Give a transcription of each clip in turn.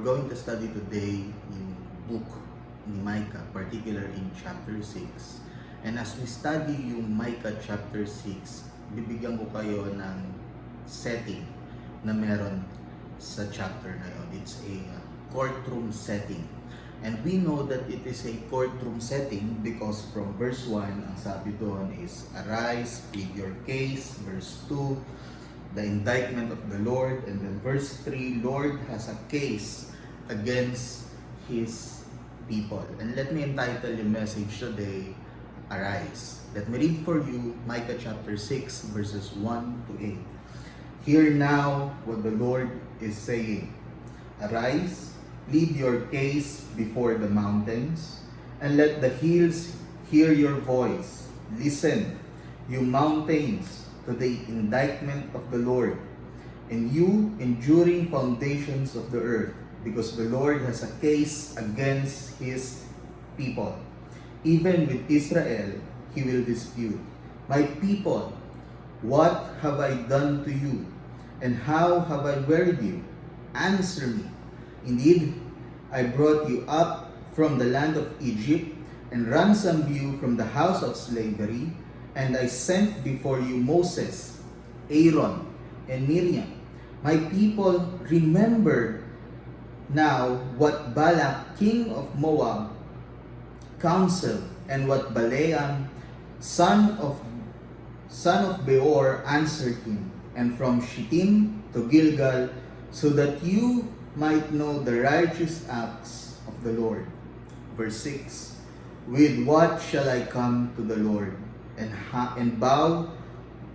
We're going to study today yung book ni Micah, particular in chapter 6. And as we study yung Micah chapter 6, bibigyan ko kayo ng setting na meron sa chapter na yun. It's a courtroom setting. And we know that it is a courtroom setting because from verse 1, ang sabi doon is, "Arise, plead your case." Verse 2, the indictment of the Lord. And then verse 3, Lord has a case against His people. And let me entitle the message today, Arise. Let me read for you Micah chapter 6 verses 1 to 8. Hear now what the Lord is saying. Arise, plead your case before the mountains, and let the hills hear your voice. Listen, you mountains, to the indictment of the Lord, and you enduring foundations of the earth, because the Lord has a case against His people. Even with Israel, He will dispute. My people, what have I done to you? And how have I wearied you? Answer me. Indeed, I brought you up from the land of Egypt, and ransomed you from the house of slavery, and I sent before you Moses, Aaron, and Miriam. My people, remember now what Balak, king of Moab, counseled, and what Balaam, son of Beor, answered him, and from Shittim to Gilgal, so that you might know the righteous acts of the Lord. Verse 6, with what shall I come to the Lord, and bow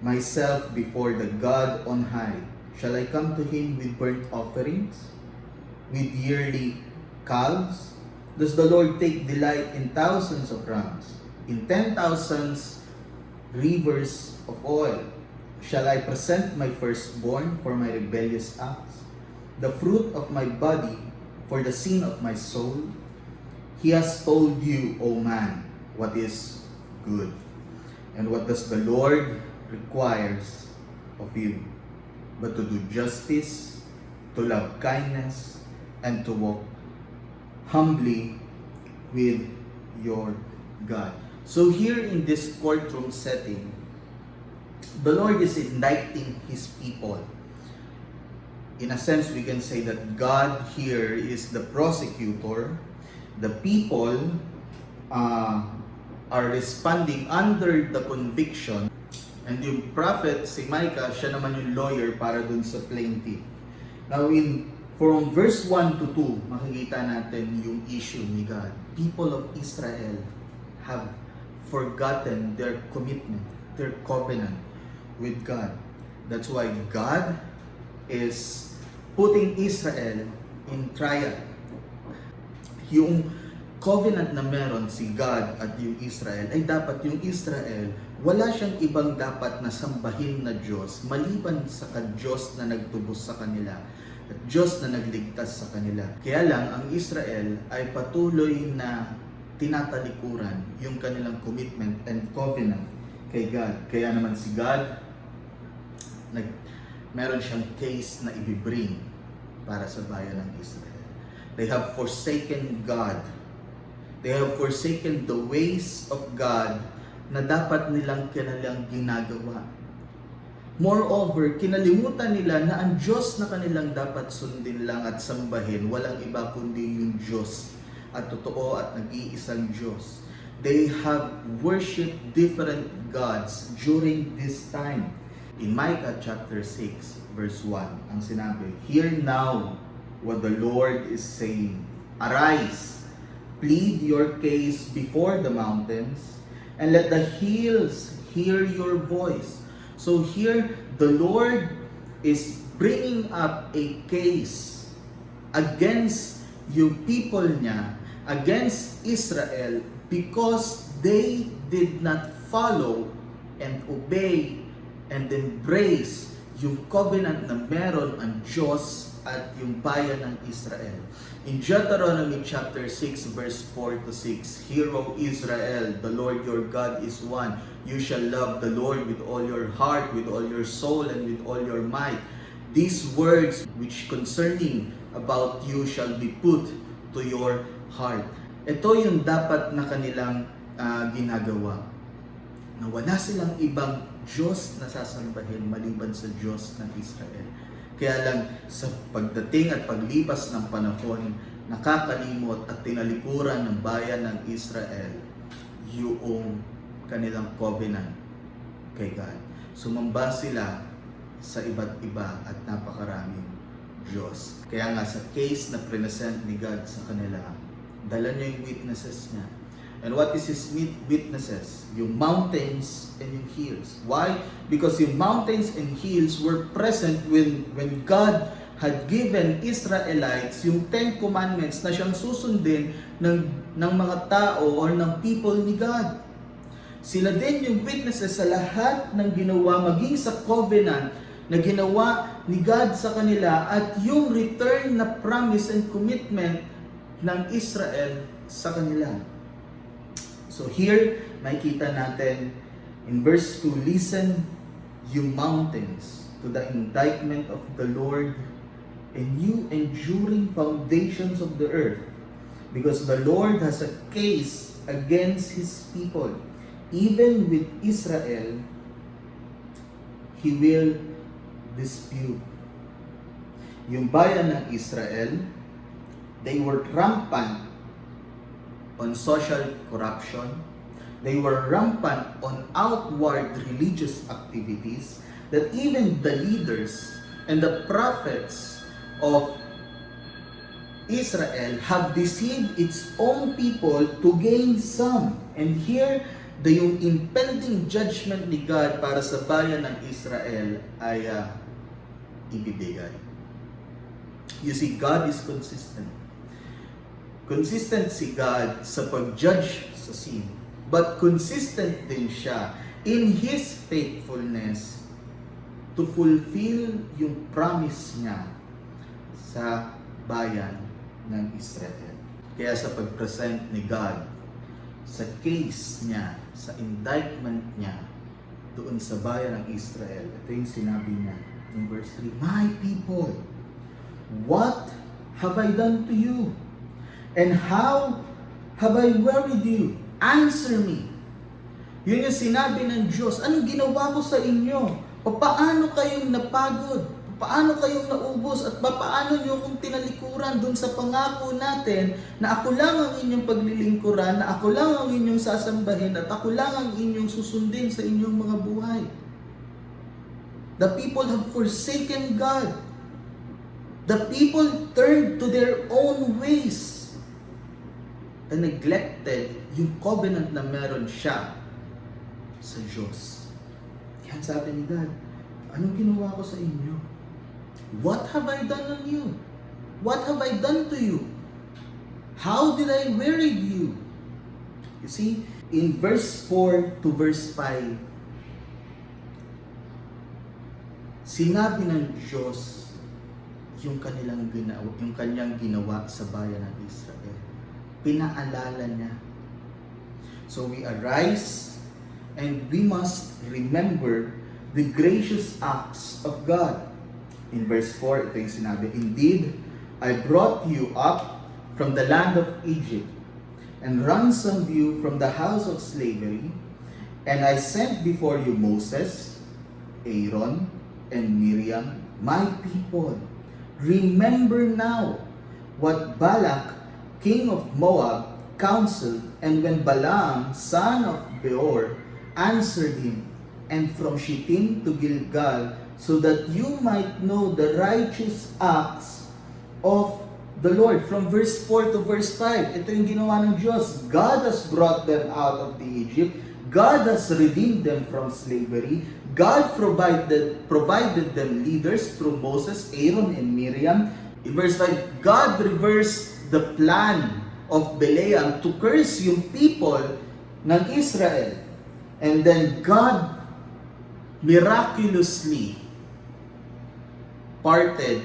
myself before the God on high? Shall I come to Him with burnt offerings, with yearly calves? Does the Lord take delight in thousands of rams, in 10,000 rivers of oil? Shall I present my firstborn for my rebellious acts, the fruit of my body for the sin of my soul? He has told you, O man, what is good. And what does the Lord requires of you? But to do justice, to love kindness, and to walk humbly with your God. So here in this courtroom setting, the Lord is indicting His people. In a sense, we can say that God here is the prosecutor. The people are responding under the conviction, and yung prophet, si Micah, siya naman yung lawyer para dun sa plaintiff. Now, from verse 1 to 2, makikita natin yung issue ni God. People of Israel have forgotten their commitment, their covenant with God. That's why God is putting Israel in trial. Yung covenant na meron si God at yung Israel ay dapat yung Israel, wala siyang ibang dapat na sambahin na Diyos maliban sa Diyos na nagtubos sa kanila at Diyos na nagligtas sa kanila. Kaya lang ang Israel ay patuloy na tinatalikuran yung kanilang commitment and covenant kay God. Kaya naman si God, meron siyang case na ibibring para sa bayan ng Israel. They have forsaken God. They have forsaken the ways of God na dapat nilang kanilang ginagawa. Moreover, kinalimutan nila na ang Diyos na kanilang dapat sundin lang at sambahin, walang iba kundi yung Diyos at totoo at nag-iisang Diyos. They have worshipped different gods during this time. In Micah chapter 6 verse 1, ang sinabi, hear now what the Lord is saying. Arise, plead your case before the mountains, and let the hills hear your voice. So here, the Lord is bringing up a case against yung people niya, against Israel, because they did not follow and obey and embrace yung covenant na meron ang Diyos at yung bayan ng Israel. In Deuteronomy chapter 6 verse 4 to 6, Hear, O Israel, the Lord your God is one. You shall love the Lord with all your heart, with all your soul, and with all your might. These words which concerning about you shall be put to your heart. Ito yung dapat na kanilang ginagawa. Na wala silang ibang Diyos na sasambahin maliban sa Diyos ng Israel. Kaya lang sa pagdating at paglipas ng panahon, nakakalimot at tinalikuran ng bayan ng Israel yung kanilang covenant kay God. Sumamba sila sa iba't iba at napakaraming Diyos. Kaya nga sa case na present ni God sa kanila, dala niya yung witnesses niya. And what is His witnesses? Yung mountains and yung hills. Why? Because yung mountains and hills were present when God had given Israelites yung 10 commandments na siyang susundin ng mga tao or ng people ni God. Sila din yung witnesses sa lahat ng ginawa, maging sa covenant na ginawa ni God sa kanila at yung return na promise and commitment ng Israel sa kanila. So here, makikita natin in verse 2, listen you mountains to the indictment of the Lord and you enduring foundations of the earth, because the Lord has a case against His people. Even with Israel, He will dispute. Yung bayan ng Israel, they were rampant on social corruption. They were rampant on outward religious activities that even the leaders and the prophets of Israel have deceived its own people to gain some. And here, yung impending judgment ni God para sa bayan ng Israel ay ibibigay. You see, God is consistent. Consistent si God sa pag-judge sa sin. But consistent din siya in His faithfulness to fulfill yung promise niya sa bayan ng Israel. Kaya sa pag-present ni God sa case niya, sa indictment niya doon sa bayan ng Israel, ito yung sinabi niya in verse 3, "My people, what have I done to you? And how have I worried you? Answer me." Yun yung sinabi ng Diyos. Anong ginawa ko sa inyo? Paano kayong napagod? Paano kayong naubos? At paano nyo kung tinalikuran dun sa pangako natin na ako lang ang inyong paglilingkuran, na ako lang ang inyong sasambahin, at ako lang ang inyong susundin sa inyong mga buhay? The people have forsaken God. The people turned to their own ways and neglected yung covenant na meron siya sa Diyos. Yan sabi ni God, anong ginawa ko sa inyo? What have I done on you? What have I done to you? How did I weary you? You see, in verse 4 to verse 5, sinabi ng Diyos yung kanyang ginawa sa bayan ng Israel. Pinaalala niya. So we arise and we must remember the gracious acts of God. In verse 4, ito yung sinabi, "Indeed, I brought you up from the land of Egypt and ransomed you from the house of slavery, and I sent before you Moses, Aaron, and Miriam, my people. Remember now what Balak, king of Moab, counseled, and when Balaam, son of Beor, answered him, and from Shittim to Gilgal, so that you might know the righteous acts of the Lord." From verse 4 to verse 5, ito yung ginawa ng Diyos. God has brought them out of the Egypt. God has redeemed them from slavery. God provided them leaders through Moses, Aaron, and Miriam. In verse 5, God reversed the plan of Balaam to curse yung people ng Israel. And then God miraculously parted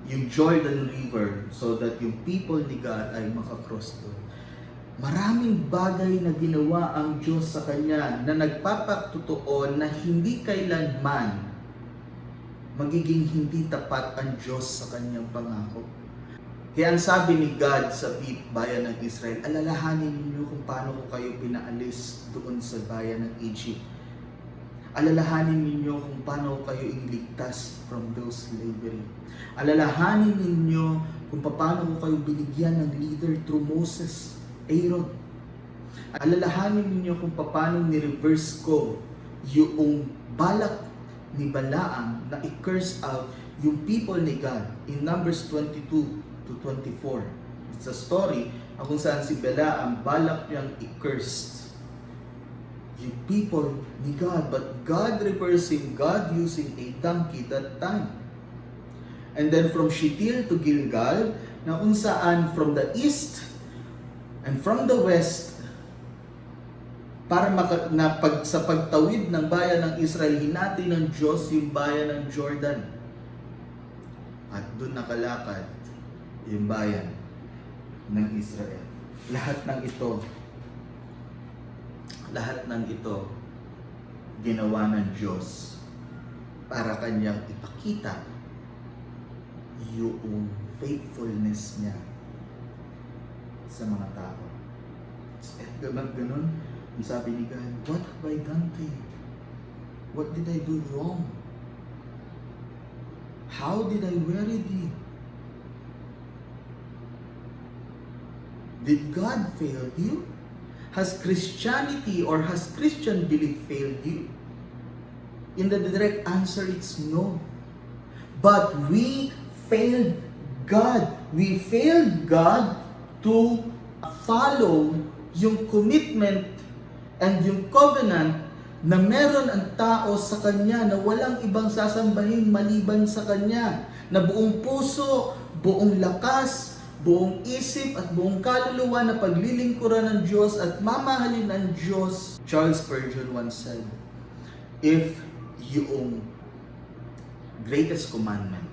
yung Jordan River so that yung people ni God ay makakross doon. Maraming bagay na ginawa ang Diyos sa kanya na nagpapatutuon na hindi kailanman magiging hindi tapat ang Diyos sa kanyang pangako. Kaya ang sabi ni God sa bayan ng Israel, alalahanin ninyo kung paano ko kayo pinaalis doon sa bayan ng Egypt. Alalahanin ninyo kung paano ko kayo iniligtas from those slavery. Alalahanin ninyo kung paano ko kayo binigyan ng leader through Moses, Aaron. Alalahanin ninyo kung paano ni-reverse ko yung balak ni Balaam na i-curse out yung people ni God in Numbers 22 to 24. It's a story kung saan si Balaam balak niyang i-cursed yung people ni God, but God reversing, God using a donkey that time. And then from Shittim to Gilgal, na kung saan from the east and from the west, para sa pagtawid ng bayan ng Israel, hinati ng Diyos yung bayan ng Jordan. At doon nakalakad yung bayan ng Israel. Lahat ng ito, ginawa ng Diyos para kanyang ipakita yung faithfulness niya sa mga tao. At ganun, ang sabi ni God, what have I done to you? What did I do wrong? How did I worry thee? Did God fail you? Has Christianity or has Christian belief failed you? In the direct answer, it's no. But we failed God. We failed God to follow yung commitment and yung covenant na meron ang tao sa Kanya na walang ibang sasambahin maliban sa Kanya. Na buong puso, buong lakas, buong isip at buong kaluluwa na paglilingkuran ng Diyos at mamahalin ng Diyos. Charles Spurgeon once said, if yung greatest commandment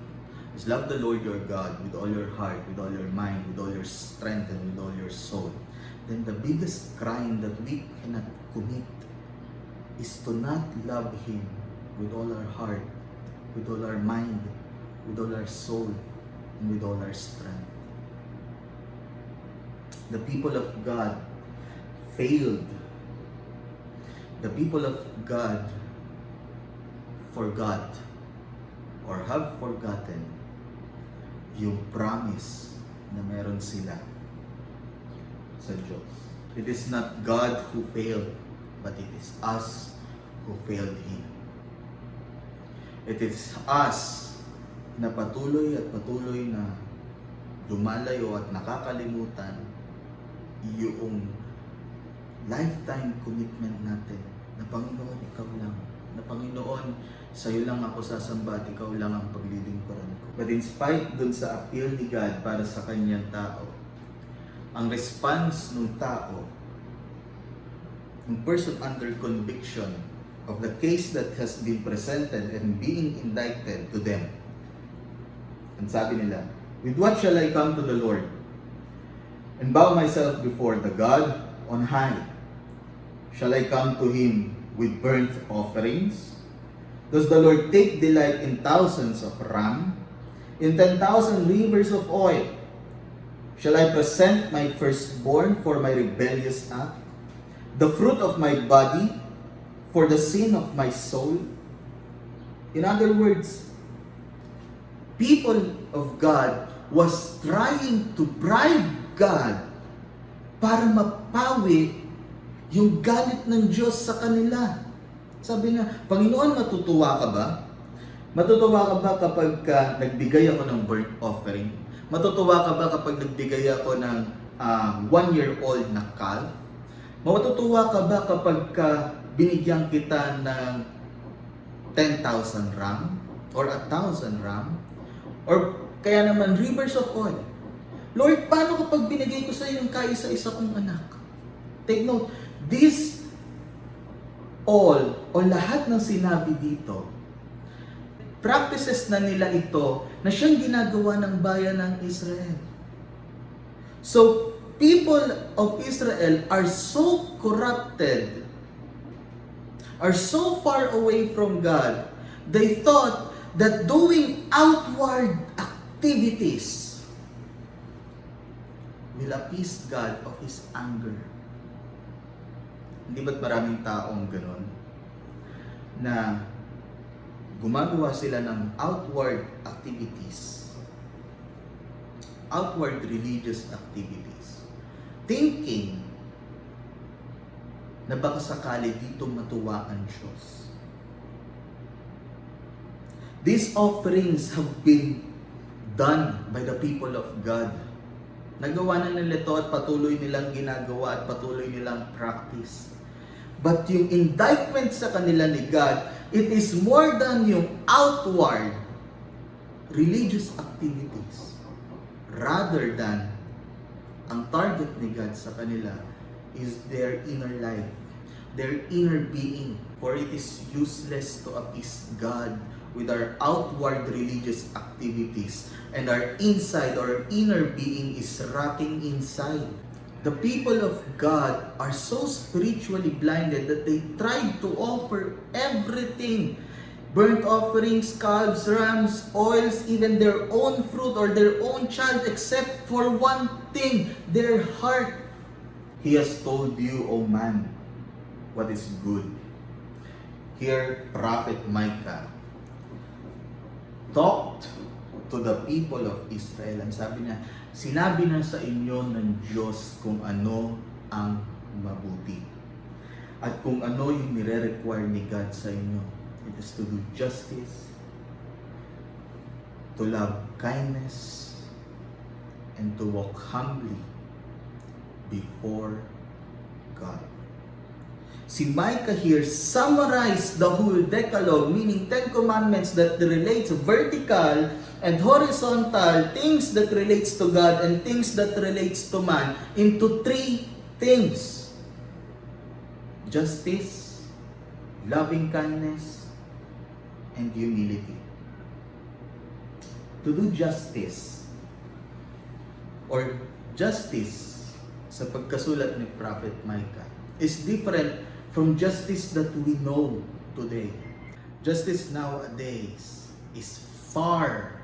is love the Lord your God with all your heart, with all your mind, with all your strength, and with all your soul, then the biggest crime that we cannot commit is to not love Him with all our heart, with all our mind, with all our soul, and with all our strength. The people of God failed. The people of God forgot or have forgotten yung promise na meron sila sa Diyos. It is not God who failed, but it is us who failed Him. It is us na patuloy na lumalayo at nakakalimutan yung lifetime commitment natin na Panginoon, ikaw lang. Na Panginoon, sa'yo lang ako sasamba at ikaw lang ang paglilingkuran ko. But in spite dun sa appeal ni God para sa kanyang tao, ang response ng tao, ng person under conviction of the case that has been presented and being indicted to them, ang sabi nila, with what shall I come to the Lord and bow myself before the God on high? Shall I come to Him with burnt offerings? Does the Lord take delight in thousands of ram, in 10,000 rivers of oil? Shall I present my firstborn for my rebellious act, the fruit of my body for the sin of my soul? In other words, people of God was trying to bribe God para mapawi yung galit ng Diyos sa kanila. Sabi na, Panginoon, matutuwa ka ba? Matutuwa ka ba kapag nagbigay ako ng burnt offering? Matutuwa ka ba kapag nagbigay ako ng 1-year-old na calf? Matutuwa ka ba kapag binigyan kita ng 10,000 ram? Or 1,000 ram? Or kaya naman rivers of oil? Lord, paano kapag binigay ko sa iyo yung kaisa-isa kong anak? Take note, this all, o lahat ng sinabi dito, practices na nila ito na siyang ginagawa ng bayan ng Israel. So, people of Israel are so corrupted, are so far away from God, they thought that doing outward activities will appease God of His anger. Hindi ba't maraming taong ganon? Na gumagawa sila ng outward activities, outward religious activities, thinking na baka sakali dito matuwa ang Diyos. These offerings have been done by the people of God. Nagawa na nila ito at patuloy nilang ginagawa at patuloy nilang practice. But yung indictment sa kanila ni God, it is more than yung outward religious activities. Rather than, ang target ni God sa kanila is their inner life, their inner being. For it is useless to appease God with our outward religious activities, and our inside or inner being is rotting inside. The people of God are so spiritually blinded that they tried to offer everything. Burnt offerings, calves, rams, oils, even their own fruit or their own child, except for one thing, their heart. He has told you, O man, what is good. Here, Prophet Micah talked to the people of Israel. Ang sabi niya, sinabi na sa inyo ng Diyos kung ano ang mabuti. At kung ano yung nire-require ni God sa inyo. It is to do justice, to love kindness, and to walk humbly before God. Si Micah here summarized the whole Decalogue, meaning 10 commandments that relates vertical and horizontal, things that relates to God and things that relates to man, into 3 things. Justice, loving kindness, and humility. To do justice, or justice sa pagkasulat ni Prophet Micah, is different from justice that we know today. Justice nowadays is far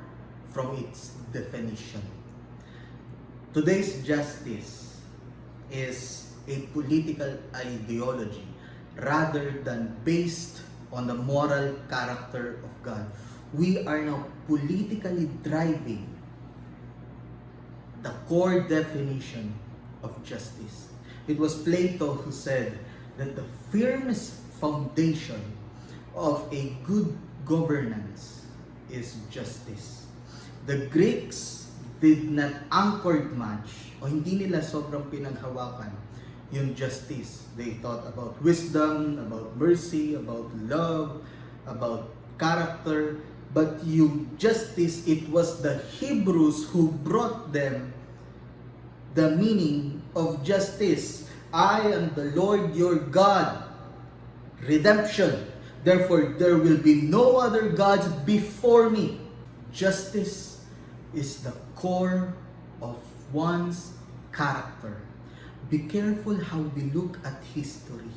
from its definition. Today's justice is a political ideology rather than based on the moral character of God. We are now politically driving the core definition of justice. It was Plato who said that the firmest foundation of a good governance is justice. The Greeks did not anchor much, o hindi nila sobrang pinaghawakan yung justice. They thought about wisdom, about mercy, about love, about character. But yung justice, it was the Hebrews who brought them the meaning of justice. I am the Lord your God. Redemption. Therefore, there will be no other gods before me. Justice is the core of one's character. Be careful how we look at history.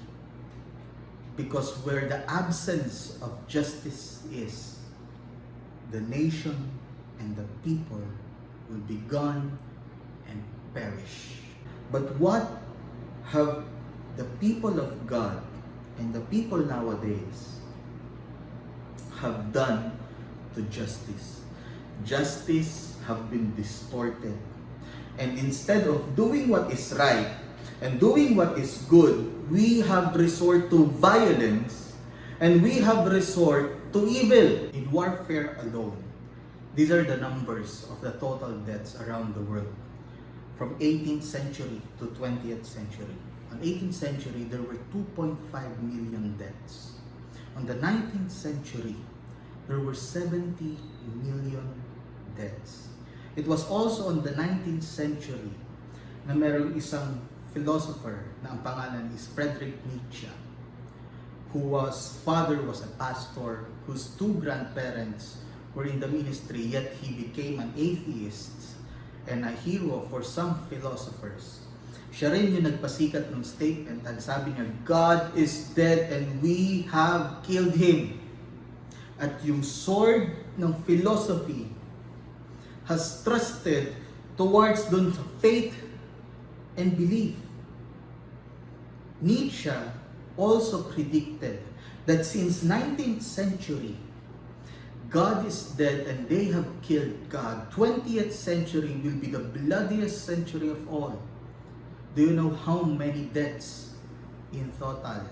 Because where the absence of justice is, the nation and the people will be gone and perish. But what have the people of God and the people nowadays have done to justice? Justice have been distorted. And instead of doing what is right and doing what is good, we have resort to violence and we have resort to evil. In warfare alone, these are the numbers of the total deaths around the world. From 18th century to 20th century. On 18th century, there were 2.5 million deaths. On the 19th century, there were 70 million deaths. It was also on the 19th century na mayroong isang philosopher na ang pangalan is Friedrich Nietzsche, whose father was a pastor, whose 2 grandparents were in the ministry, yet he became an atheist and a hero for some philosophers. Siya rin yung nagpasikat ng statement at sabi niya, God is dead and we have killed Him. at yung sword ng philosophy has thrusted towards dun sa faith and belief. Nietzsche also predicted that since 19th century, God is dead and they have killed God. 20th century will be the bloodiest century of all. Do you know how many deaths in total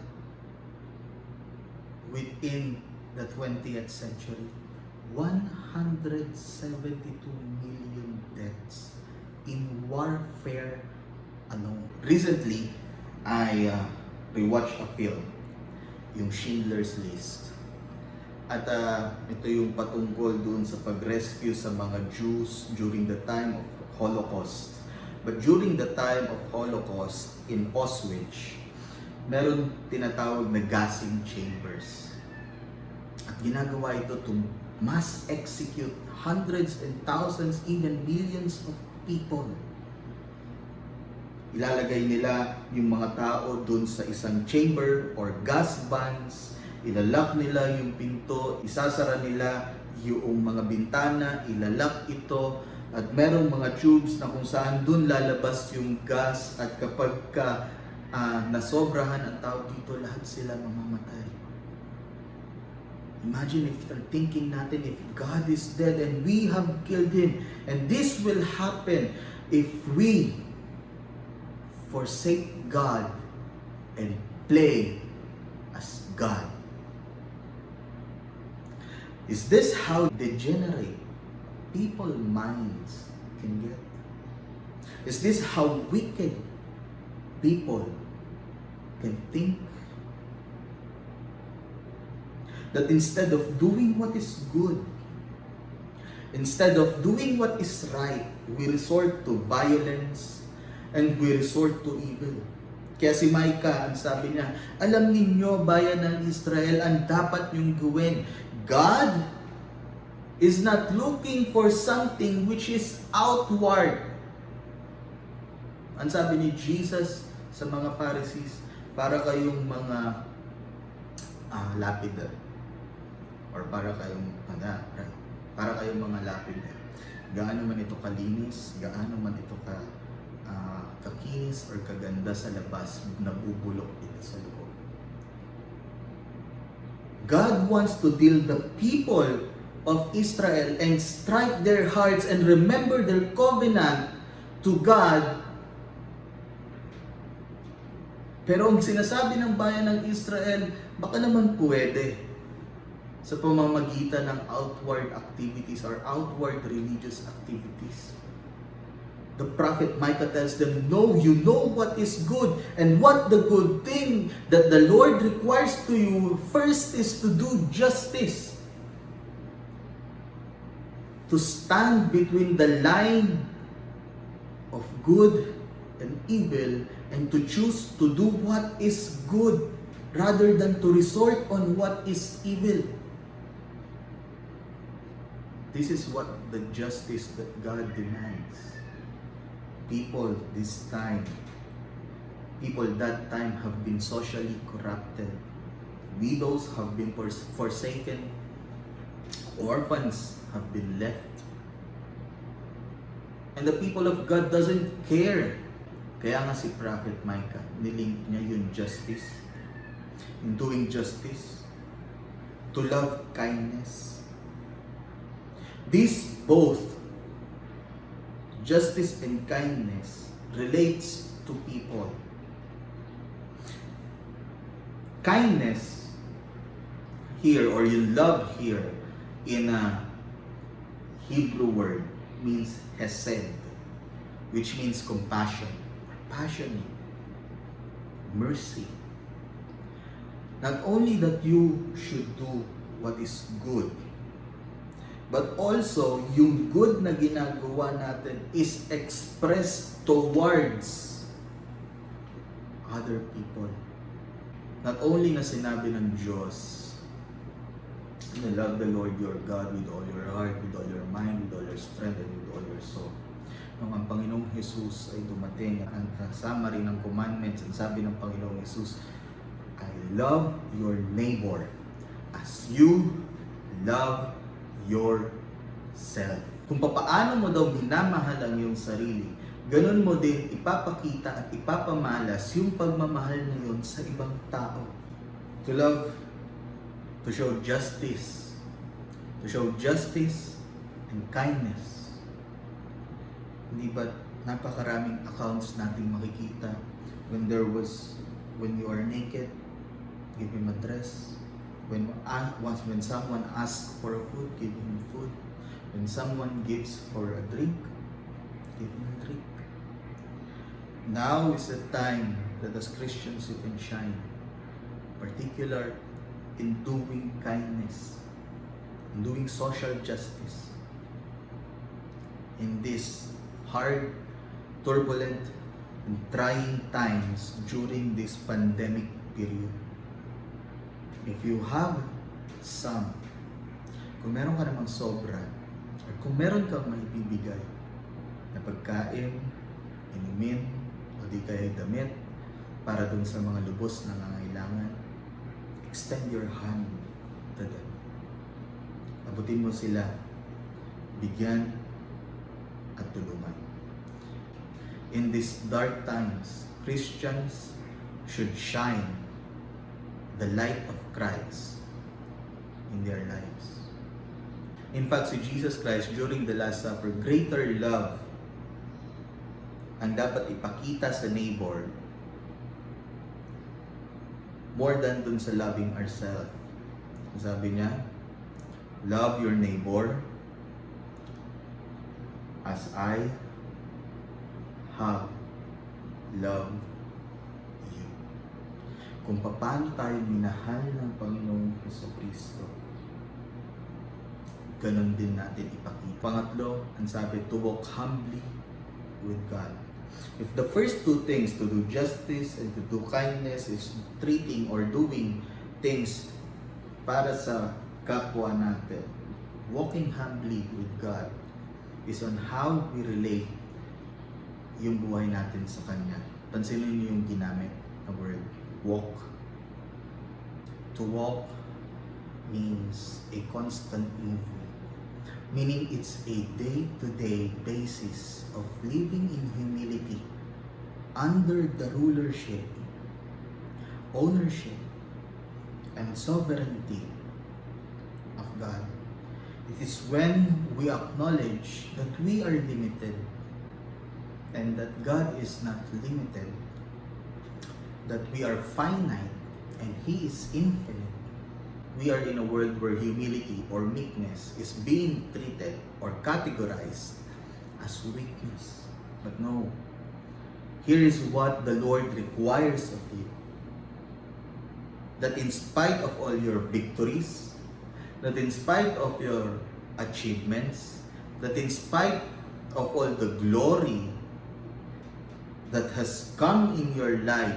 within the 20th century? 172 million deaths in warfare alone. Recently, I rewatched a film, yung Schindler's List. At ito yung patungkol dun sa pag-rescue sa mga Jews during the time of Holocaust. But during the time of Holocaust in Auschwitz, meron tinatawag na gassing chambers. At ginagawa ito to mass execute hundreds and thousands, even millions of people. Ilalagay nila yung mga tao dun sa isang chamber or gas vans, ilalak nila yung pinto, isasara nila yung mga bintana, ilalak ito, at merong mga tubes na kung saan dun lalabas yung gas, at kapag nasobrahan ang tao dito, lahat sila mamamatay. Imagine if thinking natin, if God is dead and we have killed Him, and this will happen if we forsake God and play as God. Is this how degenerate people's minds can get? Is this how wicked people can think? That instead of doing what is good, instead of doing what is right, we resort to violence and we resort to evil. Kaya si Micah, ang sabi niya, alam ninyo, bayan ng Israel, ang dapat niyong gawin. God is not looking for something which is outward. Ang sabi ni Jesus sa mga Pharisees, para kayong mga lapidar. Or para kayong mga lapidar. Gaano man ito kalinis, gaano man ito kakinis or kaganda sa labas, nabubulok ito sa loob. God wants to deal the people of Israel and strike their hearts and remember their covenant to God. Pero ang sinasabi ng bayan ng Israel, baka naman pwede sa pamamagitan ng outward activities or outward religious activities. The prophet Micah tells them, no, you know what is good, and what the good thing that the Lord requires to you first is to do justice. To stand between the line of good and evil and to choose to do what is good rather than to resort on what is evil. This is what the justice that God demands. People that time have been socially corrupted. Widows have been forsaken. Orphans have been left. And the people of God doesn't care. Kaya nga si Prophet Micah, nilink niya yung justice. In doing justice, to love kindness. These both, justice and kindness, relates to people. Kindness here, or yung love here, in a Hebrew word, means hesed, which means compassion, passionate, mercy. Not only that you should do what is good, but also yung good na ginagawa natin is expressed towards other people. Not only na sinabi ng Diyos, you love the Lord your God with all your heart, with all your mind, with all your strength, and with all your soul. Nung ang Panginoong Jesus ay dumating, ang kasama rin ng commandments, ang sabi ng Panginoong Jesus, I love your neighbor as you love yourself. Kung papaano mo daw minamahal ang iyong sarili, ganun mo din ipapakita at ipapamalas yung pagmamahal na yun sa ibang tao. To love, to show justice and kindness. Hindi ba napakaraming accounts nating makikita when you are naked, give him a dress. When someone asks for a food, give him food. When someone gives for a drink, give him a drink. Now is the time that as Christians you can shine, particular in doing kindness, in doing social justice. In this hard, turbulent, and trying times during this pandemic period. If you have some, kung meron ka namang sobra, or kung meron kang maibibigay na pagkain, inumin, o di kaya damit, para dun sa mga lubos na nangangailangan, extend your hand to them. Abutin mo sila, bigyan at tulungan. In these dark times, Christians should shine the light of Christ in their lives. In fact, si Jesus Christ during the Last Supper, greater love ang dapat ipakita sa neighbor more than dun sa loving ourselves. Sabi niya, love your neighbor as I have loved you. Kung paano tayo minahal ng Panginoong Jesucristo, ganun din natin ipakita. Pangatlo, ang sabi, to walk humbly with God. If the first two things, to do justice and to do kindness, is treating or doing things para sa kapwa natin, walking humbly with God is on how we relate yung buhay natin sa Kanya. Pansinin niyo yung ginamit na word, walk. To walk means a constant movement. Meaning it's a day-to-day basis of living in humility under the rulership, ownership, and sovereignty of God. It is when we acknowledge that we are limited and that God is not limited, that we are finite and He is infinite. We are in a world where humility or meekness is being treated or categorized as weakness. But no, here is what the Lord requires of you. That in spite of all your victories, that in spite of your achievements, that in spite of all the glory that has come in your life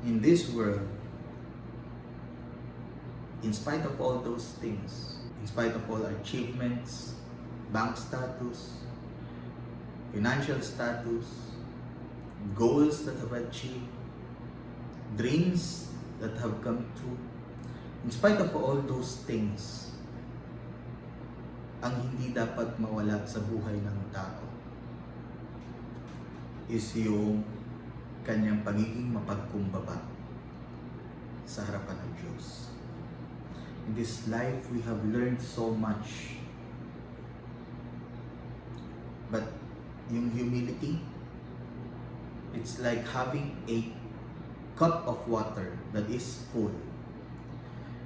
in this world, in spite of all those things, in spite of all achievements, bank status, financial status, goals that have achieved, dreams that have come true, in spite of all those things, ang hindi dapat mawala sa buhay ng tao is yung kanyang pagiging mapagkumbaba sa harapan ng Diyos. In this life, we have learned so much. But yung humility, it's like having a cup of water that is full.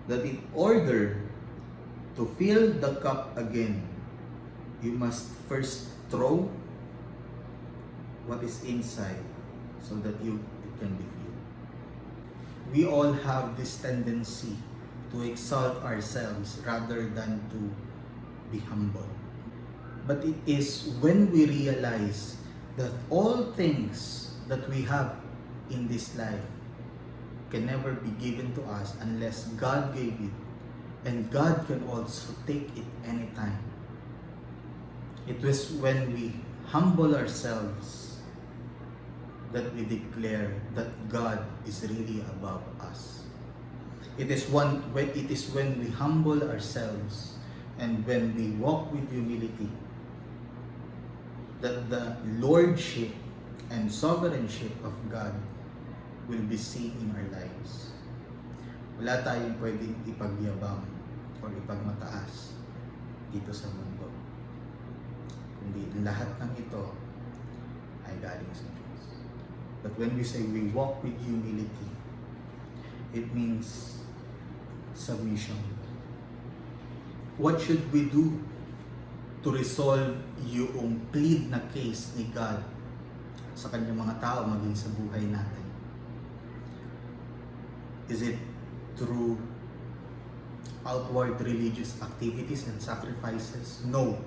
That in order to fill the cup again, you must first throw what is inside so that it can be filled. We all have this tendency to exalt ourselves rather than to be humble. But it is when we realize that all things that we have in this life can never be given to us unless God gave it, and God can also take it anytime. It was when we humble ourselves that we declare that God is really above us. It is when we humble ourselves and when we walk with humility that the lordship and sovereignship of God will be seen in our lives. Wala tayong pwedeng ipagyabang o ipagmataas dito sa mundo. Kundi lahat ng ito ay galing sa Diyos. But when we say we walk with humility, it means submission. What should we do to resolve yung plead na case ni God sa kanyang mga tao maging sa buhay natin? Is it through outward religious activities and sacrifices? No.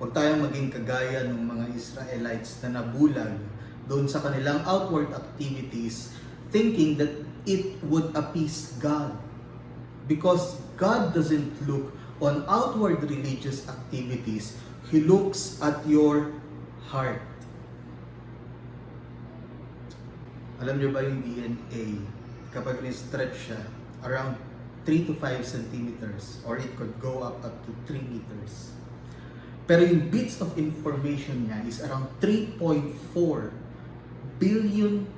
Huwag tayong maging kagaya ng mga Israelites na nabulag doon sa kanilang outward activities thinking that it would appease God. Because God doesn't look on outward religious activities. He looks at your heart. Alam niyo ba yung DNA, kapag ni-stretch siya, around 3 to 5 centimeters or it could go up to 3 meters. Pero yung bits of information niya is around 3.4 billion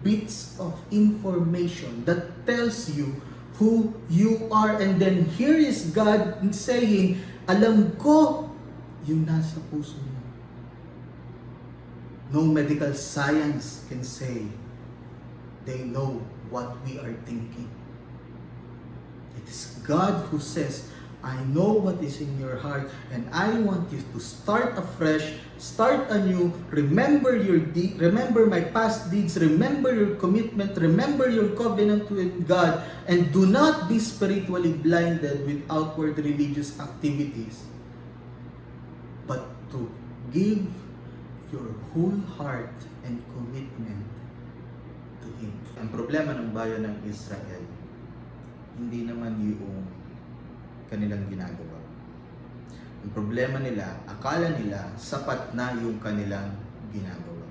bits of information that tells you who you are. And then here is God saying, alam ko yung nasa puso mo. No medical science can say they know what we are thinking. It is God who says, I know what is in your heart and I want you to start afresh, start anew, remember my past deeds, remember your commitment, remember your covenant with God, and do not be spiritually blinded with outward religious activities, but to give your whole heart and commitment to Him. Ang problema ng bayan ng Israel, hindi naman yung kanilang ginagawa. Ang problema nila, akala nila sapat na yung kanilang ginagawa.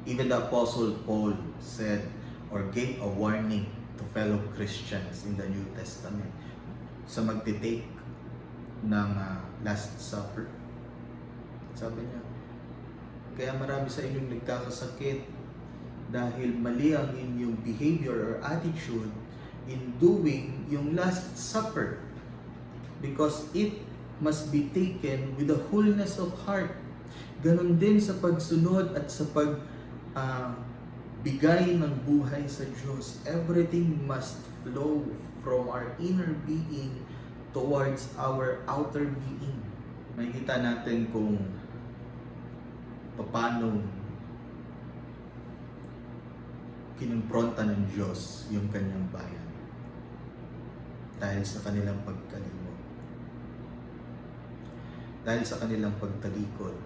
Even the Apostle Paul said or gave a warning to fellow Christians in the New Testament sa magtitake ng Last Supper. Sabi niya, kaya marami sa inyong nagkakasakit dahil mali ang inyong behavior or attitude in doing yung Last Supper, because it must be taken with the wholeness of heart. Ganon din sa pagsunod at sa bigay ng buhay sa Diyos. Everything must flow from our inner being towards our outer being. Makikita natin kung paano kinumpronta ng Diyos yung kanyang bayan dahil sa kanilang pagkalimot, dahil sa kanilang pagtalikod,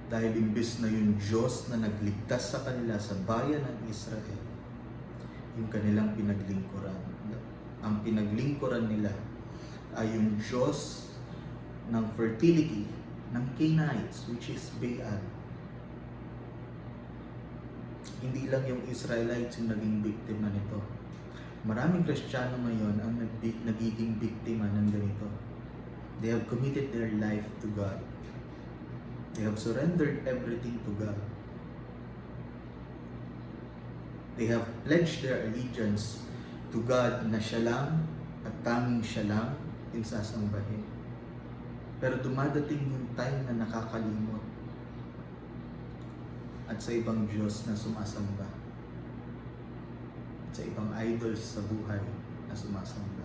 dahil imbes na yung Diyos na nagligtas sa kanila sa bayan ng Israel, yung kanilang pinaglingkuran. Ang pinaglingkuran nila ay yung Diyos ng fertility ng Canaanites, which is Baal. Hindi lang yung Israelites yung naging biktima nito. Maraming Kristiyano ngayon ang nagiging biktima ng ganito. They have committed their life to God. They have surrendered everything to God. They have pledged their allegiance to God na siya lang at tanging siya lang yung sasambahin. Pero dumadating yung time na nakakalimot at sa ibang Diyos na sumasamba, sa ibang idols sa buhay na sumasamba.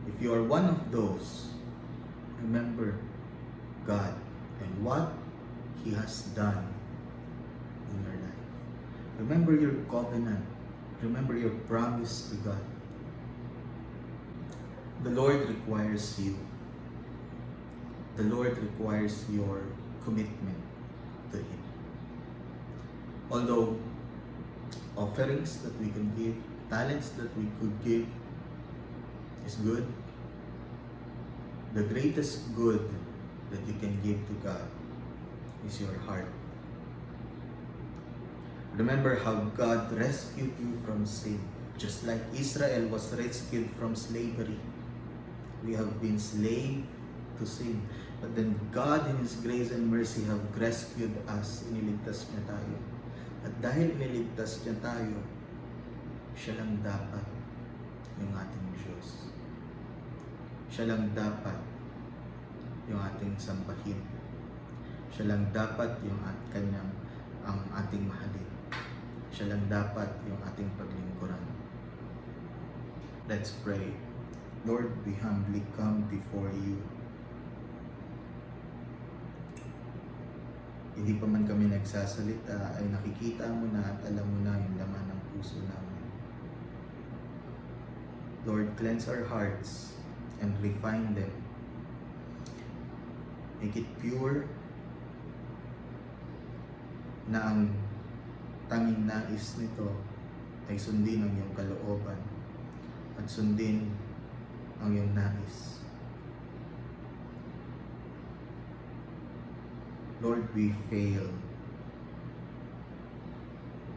If you are one of those, remember God and what He has done in your life. Remember your covenant. Remember your promise to God. The Lord requires you. The Lord requires your commitment to Him. Although offerings that we can give, talents that we could give is good, the greatest good that you can give to God is your heart. Remember how God rescued you from sin. Just like Israel was rescued from slavery. We have been slave to sin. But then God in His grace and mercy have rescued us. Iniligtas niya tayo. At dahil iniligtas niya tayo, siya lang dapat yung ating Diyos. Siya lang dapat yung ating sambahin. Siya lang dapat yung ang ating mahalin. Siya lang dapat yung ating paglingkuran. Let's pray. Lord, we humbly come before you. Hindi pa man kami nagsasalita, ay nakikita mo na at alam mo na yung laman ng puso namin. Lord, cleanse our hearts and refine them. Make it pure na ang tanging nais nito ay sundin ang iyong kalooban at sundin ang iyong nais. Lord, we fail.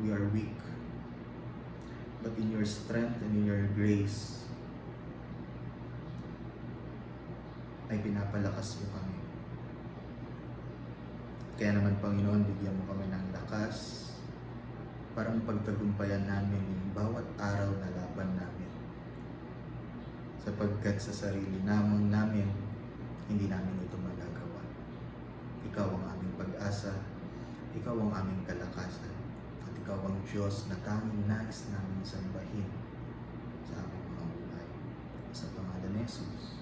We are weak. But in your strength and in your grace, ay pinapalakas mo kami. Kaya naman, Panginoon, bigyan mo kami ng lakas para pagtagumpayan namin yung bawat araw na laban namin. Sapagkat sa sarili namin, hindi namin ito magagawa. Ikaw ang aming pag-asa, ikaw ang aming kalakasan, at ikaw ang Diyos na tanging nais namin sambahin sa aming mga buhay. Sa pangalan ni Jesus.